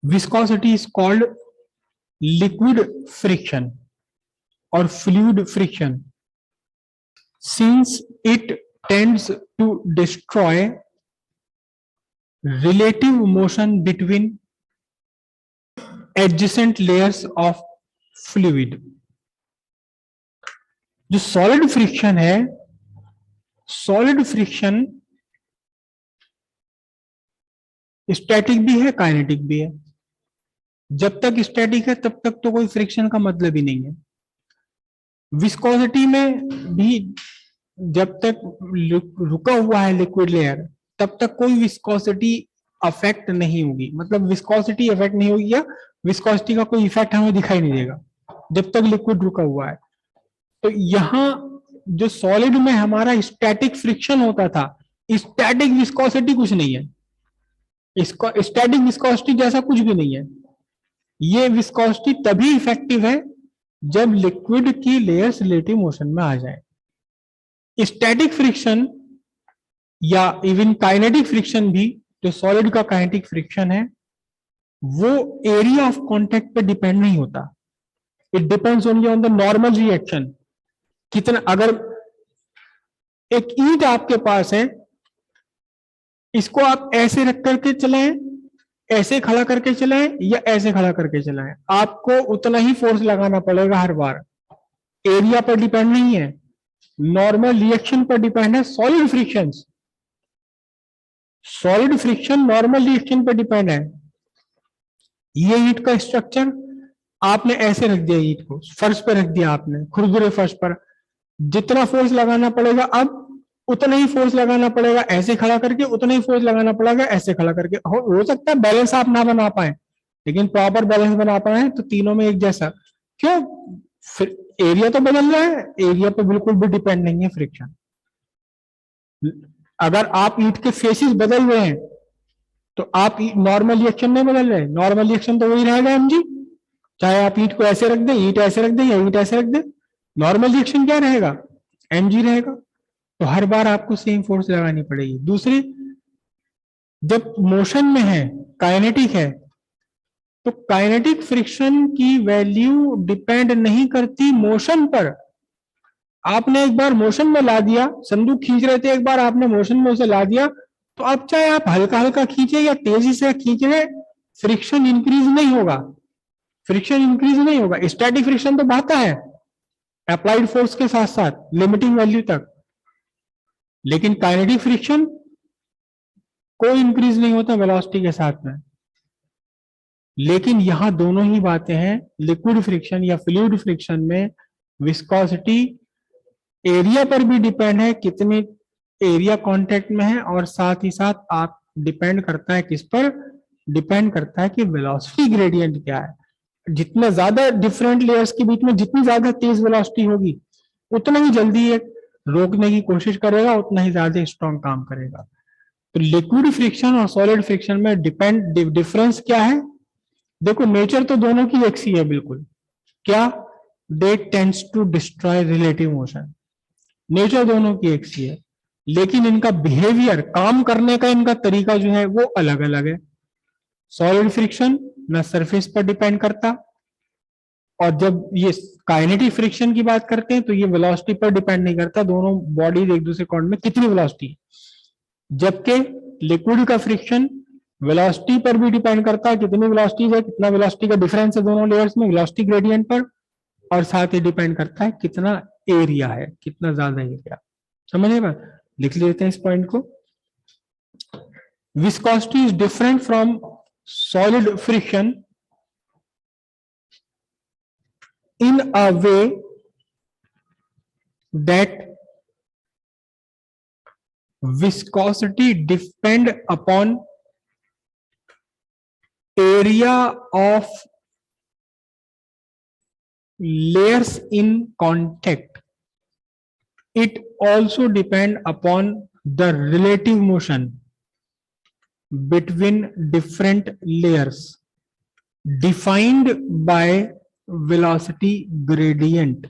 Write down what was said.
Viscosity is called liquid friction or fluid friction since it tends to destroy relative motion between adjacent layers of fluid. जो solid friction है, solid friction static भी है, kinetic भी है. जब तक static है तब तक तो कोई फ्रिक्शन का मतलब ही नहीं है. विस्कोसिटी में भी जब तक रुका हुआ है लिक्विड लेयर तब तक कोई विस्कोसिटी अफेक्ट नहीं होगी. मतलब विस्कोसिटी अफेक्ट नहीं होगी या विस्कोसिटी का कोई इफेक्ट हमें दिखाई नहीं देगा जब तक लिक्विड रुका हुआ है. तो यहाँ जो सॉलिड में हमारा स्टैटिक फ्रिक्शन होता था, स्टैटिक विस्कोसिटी कुछ नहीं है. इसको स्टैटिक विस्कोसिटी जैसा कुछ भी नहीं है. ये विस्कोसिटी तभी इफेक्टिव है जब लिक्विड की लेयर्स रिलेटिव मोशन में आ जाए. स्टैटिक फ्रिक्शन या इवन काइनेटिक फ्रिक्शन भी, जो सॉलिड का काइनेटिक फ्रिक्शन है, वो एरिया ऑफ कांटेक्ट पे डिपेंड नहीं होता. It depends only on the normal reaction. कितना, अगर एक ईंट आपके पास है, इसको आप ऐसे रख करके चलाएं, ऐसे खड़ा करके चलाएं या ऐसे खड़ा करके चलाएं, आपको उतना ही फोर्स लगाना पड़ेगा हर बार. एरिया पर डिपेंड नहीं है, नॉर्मल रिएक्शन पर डिपेंड है. Solid friction, solid friction normal reaction पर डिपेंड है. ये ईंट का स्ट्रक्चर आपने ऐसे रख दिया, ईंट को फर्श पर रख दिया आपने, खुरदुरे फर्श पर, जितना फोर्स लगाना पड़ेगा अब उतना ही फोर्स लगाना पड़ेगा ऐसे खड़ा करके, उतना ही फोर्स लगाना पड़ेगा ऐसे खड़ा करके. हो सकता है बैलेंस आप ना बना पाए, लेकिन प्रॉपर बैलेंस बना पाए तो तीनों में एक जैसा. क्यों? फिर एरिया तो बदल रहा है, एरिया पे बिल्कुल भी डिपेंड नहीं है फ्रिक्शन. अगर आप ईंट के फेसेस बदल रहे हैं तो आप नॉर्मल रिएक्शन नहीं बदल रहे. नॉर्मल रिएक्शन तो वही रहेगा एम जी, चाहे आप ईंट को ऐसे रख दें, ईंट ऐसे रख दें या ईंट ऐसे रख दें, नॉर्मल रिएक्शन क्या रहेगा? एम जी रहेगा. तो हर बार आपको सेम फोर्स लगानी पड़ेगी. दूसरी, जब मोशन में है, काइनेटिक है, तो काइनेटिक फ्रिक्शन की वैल्यू डिपेंड नहीं करती मोशन पर. आपने एक बार मोशन में ला दिया, संदूक खींच रहे थे, एक बार आपने मोशन में उसे ला दिया, तो अब चाहे आप हल्का हल्का खींचे या तेजी से खींच रहे, फ्रिक्शन इंक्रीज नहीं होगा. फ्रिक्शन इंक्रीज नहीं होगा. स्टैटिक फ्रिक्शन तो बढ़ता है अप्लाइड फोर्स के साथ साथ लिमिटिंग वैल्यू तक, लेकिन काइनेटिक फ्रिक्शन कोई इंक्रीज नहीं होता वेलोसिटी के साथ में. लेकिन यहां दोनों ही बातें हैं. लिक्विड फ्रिक्शन या फ्लूइड फ्रिक्शन में विस्कोसिटी एरिया पर भी डिपेंड है, कितने एरिया कांटेक्ट में है, और साथ ही साथ आप डिपेंड करता है किस पर? डिपेंड करता है कि वेलोसिटी ग्रेडियंट क्या है. जितना ज्यादा डिफरेंट लेयर्स के बीच में जितनी ज्यादा तेज वेलोसिटी होगी, उतना ही जल्दी एक रोकने की कोशिश करेगा, उतना ही ज्यादा स्ट्रॉन्ग काम करेगा. तो लिक्विड फ्रिक्शन और सॉलिड फ्रिक्शन में डिफरेंस क्या है? देखो, नेचर तो दोनों की एक सी है बिल्कुल. क्या? They tends to destroy relative motion. Nature दोनों की एक सी है, लेकिन इनका बिहेवियर, काम करने का इनका तरीका जो है वो अलग अलग है. सॉलिड फ्रिक्शन ना सरफेस पर डिपेंड करता, और जब ये काइनेटिक फ्रिक्शन की बात करते हैं तो ये वेलोसिटी पर डिपेंड नहीं करता, दोनों बॉडीज एक दूसरे कॉर्ड में कितनी वेलोसिटी है. जबकि लिक्विड का फ्रिक्शन वेलोसिटी पर भी डिपेंड करता है, कितनी वेलोसिटी है, कितना वेलोसिटी का डिफरेंस है दोनों लेयर्स में वेलोसिटी ग्रेडियंट पर, और साथ ही डिपेंड करता है कितना एरिया है, कितना ज्यादा एरिया. समझिएगा, लिख लेते हैं इस पॉइंट को. Viscosity is different from solid friction in a way that viscosity depend upon area of layers in contact. It also depend upon the relative motion between different layers defined by velocity gradient.